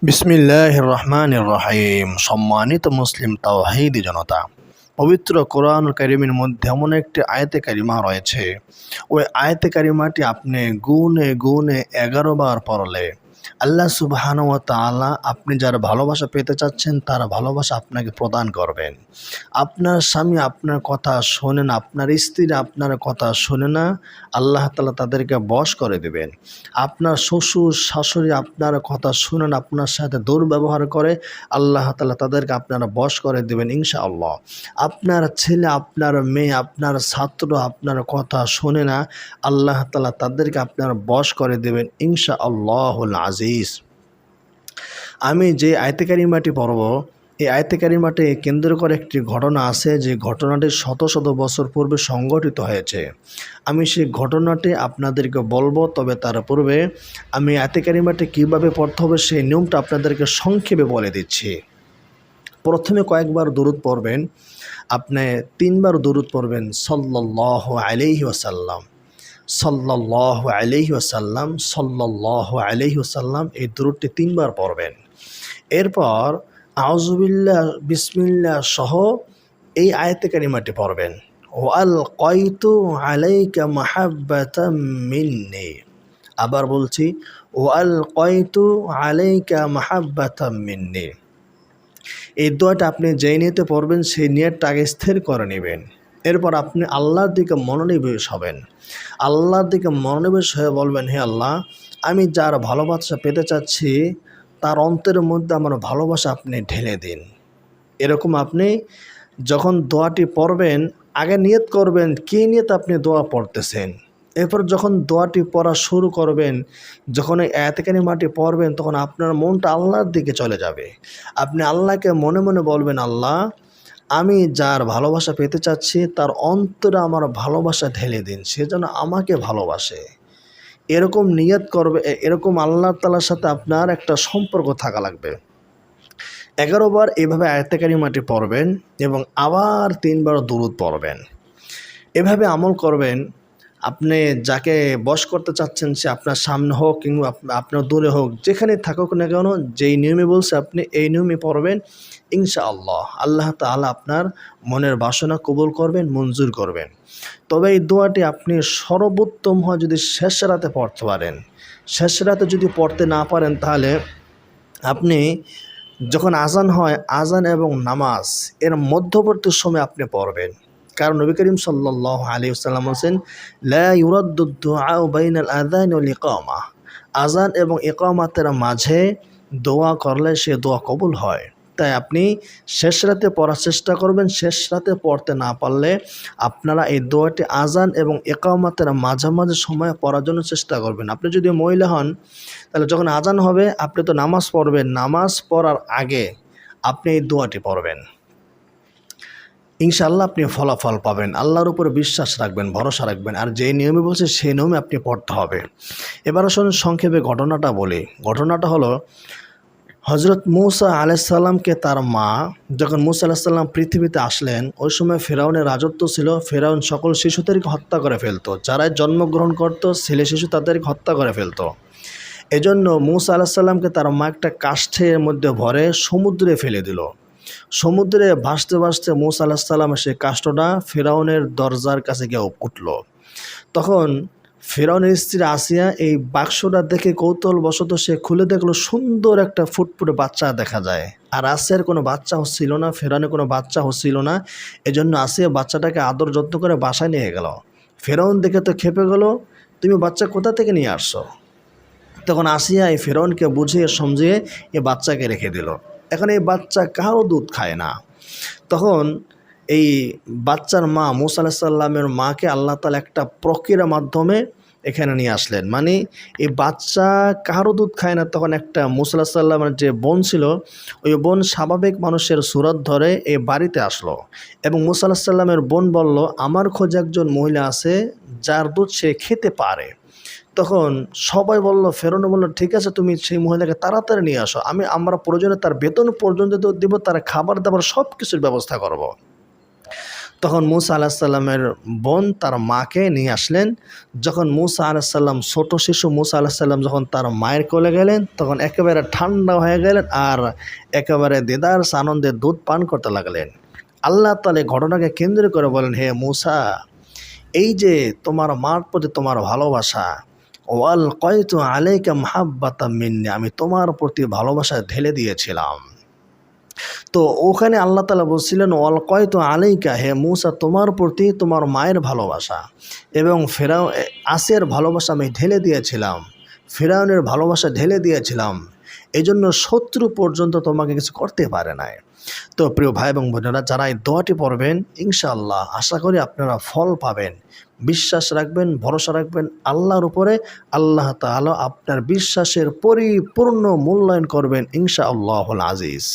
বিসমিল্লাহির রহমানির রহিম। সম্মানিত মুসলিম তাওহীদি জনতা, পবিত্র কোরআন কারীমের মধ্যে এমন একটি আয়াতে কারিমা রয়েছে, ওই আয়াতে কারিমাটি আপনি গুনে গুনে 11 বার পড়লে আল্লাহ সুবহানাহু ওয়া তাআলা আপনি যার ভালোবাসা পেতে চাচ্ছেন তার ভালোবাসা আপনাকে প্রদান করবেন। আপনার স্বামী আপনার কথা শোনে না, আপনার স্ত্রী আপনার কথা শোনে না, আল্লাহ তাআলা তাদেরকে বশ করে দেবেন। আপনার শ্বশুর শাশুড়ি আপনার কথা শুনে না, আপনার সাথে দুর্ব্যবহার করে, আল্লাহ তাআলা তাদেরকে আপনারা বশ করে দেবেন ইনশাআল্লাহ। আপনার ছেলে আপনার মেয়ে আপনার ছাত্র আপনার কথা শোনে না, আল্লাহ তাআলা তাদেরকে আপনারা বশ করে দেবেন ইনশাআল্লাহুল আজিজ। আমি যে আয়াতে কারিমাটি পড়ব, এই আয়াতে কারিমাটি কেন্দ্র করে একটি ঘটনা আছে, যে ঘটনাটি শত শত বছর পূর্বে সংঘটিত হয়েছে। আমি সেই ঘটনাটি আপনাদেরকে বলবো, তবে তার পূর্বে আমি আয়াতে কারিমাটি কীভাবে পড়তে হবে সেই নিয়মটা আপনাদেরকে সংক্ষেপে বলে দিচ্ছি। প্রথমে কয়েকবার দুরূদ পড়বেন, আপনি 3 বার দুরূদ পড়বেন সাল্লাল্লাহু আলাইহি ওয়াসাল্লাম, সাল্লাল্লাহু আলাইহি ওয়াসাল্লাম, সাল্লাল্লাহু আলাইহি ওয়াসাল্লাম, এই দুরূদটি 3 বার পড়বেন। এরপর আউযুবিল্লাহ বিসমিল্লাহ সহ এই আয়াতে কারিমাটি পড়বেন, ওয়ালকাইতু আলাইকা মাহাব্বাতাম মিন্নি। আবার বলছি, ওয়ালকাইতু আলাইকা মাহাব্বাতাম মিন্নি। এই দোয়াটা আপনি যেই নিয়তে পড়বেন সেই নিয়তটা আগে স্থির করে নেবেন। এরপর আপনি আল্লাহর দিকে মনোনিবেশ হবেন। আল্লাহর দিকে মনোনিবেশ হয়ে বলবেন, হে আল্লাহ, আমি যার ভালোবাসা পেতে চাচ্ছি তার অন্তরের মধ্যে আমার ভালোবাসা আপনি ঢেলে দিন। এরকম আপনি যখন দোয়াটি পড়বেন আগে নিয়ত করবেন কী নিয়ত আপনি দোয়া পড়তেছেন। এরপর যখন দোয়াটি পড়া শুরু করবেন, যখন এই আয়াতে কারিমাটি পড়বেন, তখন আপনার মনটা আল্লাহর দিকে চলে যাবে। আপনি আল্লাহকে মনে মনে বলবেন, আল্লাহ, আমি যার ভালোবাসা পেতে চাচ্ছি তার অন্তরে আমার ভালোবাসা ঢেলে দিন, সে যেন আমাকে ভালোবাসে। এরকম নিয়ত করবে, এরকম আল্লাহ তাআলার সাথে আপনার একটা সম্পর্ক থাকা লাগবে। 11 বার এভাবে আয়াতে কারিমাটি পড়বেন এবং আবার 3 বার দুরূদ পড়বেন। এভাবে আমল করবেন। আপনি যাকে বশ করতে চাচ্ছেন সে আপনার সামনে হোক কিংবা আপনার দূরে হোক, যেখানে থাকুক না কেন, যেই নিয়মে বলছে আপনি এই নিয়মে পড়বেন ইনশাআল্লাহ। আল্লাহ তাআলা আপনার মনের বাসনা কবুল করবেন, মঞ্জুর করবেন। তবে এই দোয়াটি আপনি সর্বোত্তম হয় যদি শেষ রাতে পড়তে পারেন। শেষ রাতে যদি পড়তে না পারেন, তাহলে আপনি যখন আজান হয়, আজান এবং নামাজ এর মধ্যবর্তী সময় আপনি পড়বেন। কারণ নবী করিম সাল্লাল্লাহু আলাইহি ওয়াসাল্লাম বলেছেন, লা ইউরাদ্দু দুআউ বাইনাল আযান ওয়াল ইকামা। আজান এবং ইকামাতের মাঝে দোয়া করলে সে দোয়া কবুল হয়। তাই আপনি শেষ রাতে পড়ার চেষ্টা করবেন। শেষ রাতে পড়তে না পারলে আপনারা এই দোয়াটি আজান এবং ইকামাতের মাঝামাঝি সময়ে পড়ার জন্য চেষ্টা করবেন। আপনি যদি মহিলা হন, তাহলে যখন আজান হবে আপনি তো নামাজ পড়বেন, নামাজ পড়ার আগে আপনি এই দোয়াটি পড়বেন। ইনশাআল্লাহ আপনি ফলাফল পাবেন। আল্লাহর উপরে বিশ্বাস রাখবেন, ভরসা রাখবেন, আর যে নিয়মে বলছে সেই নিয়মে আপনি পড়তে হবে। এবার আসুন সংক্ষেপে ঘটনাটা বলি। ঘটনাটা হলো, হজরত মূসা আলাইহিস সালামকে তার মা, যখন মূসা আলাইহিস সালাম পৃথিবীতে আসলেন, ওই সময় ফেরাউনের রাজত্ব ছিল। ফেরাউন সকল শিশুদেরকে হত্যা করে ফেলতো, যারাই জন্মগ্রহণ করতো ছেলে শিশু তাদেরকে হত্যা করে ফেলতো। এজন্য মূসা আলাইহিস সালামকে তার মা একটা কাষ্ঠের মধ্যে ভরে সমুদ্রে ফেলে দিল। সমুদ্রে ভাসতে ভাসতে মূসা আলাইহিস সালাম সেই কাষ্ঠটা ফেরাউনের দরজার কাছে গিয়ে উঠল। তখন ফেরাউনের স্ত্রী আসিয়া এই বাক্সটা দেখে কৌতূহলবশত সে খুলে দেখলো সুন্দর একটা ফুটফুটে বাচ্চা দেখা যায়। আর আসিয়ার কোনো বাচ্চা হচ্ছিল না, ফেরাউনের কোনো বাচ্চা হচ্ছিল না। এজন্য আসিয়া বাচ্চাটাকে আদর যত্ন করে বাসায় নিয়ে গেল। ফেরাউন দেখে তো খেপে গেল, তুমি বাচ্চা কোথা থেকে নিয়ে আসছো? তখন আসিয়া এই ফেরাউনকে বুঝিয়ে সমঝিয়ে এই বাচ্চাকে রেখে দিল। এখন এই বাচ্চা কারো দুধ খায় না। তখন এই বাচ্চার মা, মূসা আলাইহিস সালামের মাকে আল্লাহ তাআলা একটা প্রক্রিয়ার মাধ্যমে এখানে নিয়ে আসলেন। মানে এই বাচ্চা কারো দুধ খায় না। তখন একটা মূসা আলাইহিস সালামের যে বোন ছিল, ওই বোন স্বাভাবিক মানুষের সুরত ধরে এই বাড়িতে আসলো এবং মূসা আলাইহিস সালামের বোন বলল, আমার খোঁজে একজন মহিলা আছে যার দুধ সে খেতে পারে। তখন সবাই বলল, ফেরাউন বলল, ঠিক আছে, তুমি সেই মহিলাকে তাড়াতাড়ি নিয়ে আসো, আমরা প্রয়োজনে তার বেতন পর্যন্ত দিব, তার খাবার দাবার সব কিছুর ব্যবস্থা করব। তখন মূসা আলাইহিস সালামের বোন তার মাকে নিয়ে আসলেন। যখন মূসা আলাইহিস সালাম ছোট শিশু মূসা আলাইহিস সালাম যখন তার মায়ের কোলে গেলেন, তখন একেবারে ঠান্ডা হয়ে গেলেন আর একেবারে দেদার আনন্দে দুধ পান করতে লাগলেন। আল্লাহ তাআলা এই ঘটনাকে কেন্দ্র করে বলেন, হে মূসা, এই যে তোমার মার প্রতি তোমার ভালোবাসা, ওয়াল কয়তু আলাইকা মাহাব্বাতাম মিন্নি, আমি তোমার প্রতি ভালোবাসা ঢেলে দিয়েছিলাম। তো ওখানে আল্লাহ তাআলা বলছিলেন, ওয়াল কয়তু আলাইকা, হে মূসা, তোমার প্রতি তোমার মায়ের ভালোবাসা এবং আসিয়ার ভালোবাসা আমি ঢেলে দিয়েছিলাম, ফিরআউনের ভালোবাসা ঢেলে দিয়েছিলাম, এই জন্য শত্রু পর্যন্ত তোমাকে কিছু করতে পারে নাই। তো প্রিয় ভাই এবং বোনেরা, যারা এই দোয়াটি পড়বেন ইনশাআল্লাহ আশা করি আপনারা ফল পাবেন। বিশ্বাস রাখবেন, ভরসা রাখবেন আল্লাহর উপরে, আল্লাহ তাআলা আপনার বিশ্বাসের পরিপূর্ণ মূল্যায়ন করবেন ইনশাআল্লাহুল আজিজ।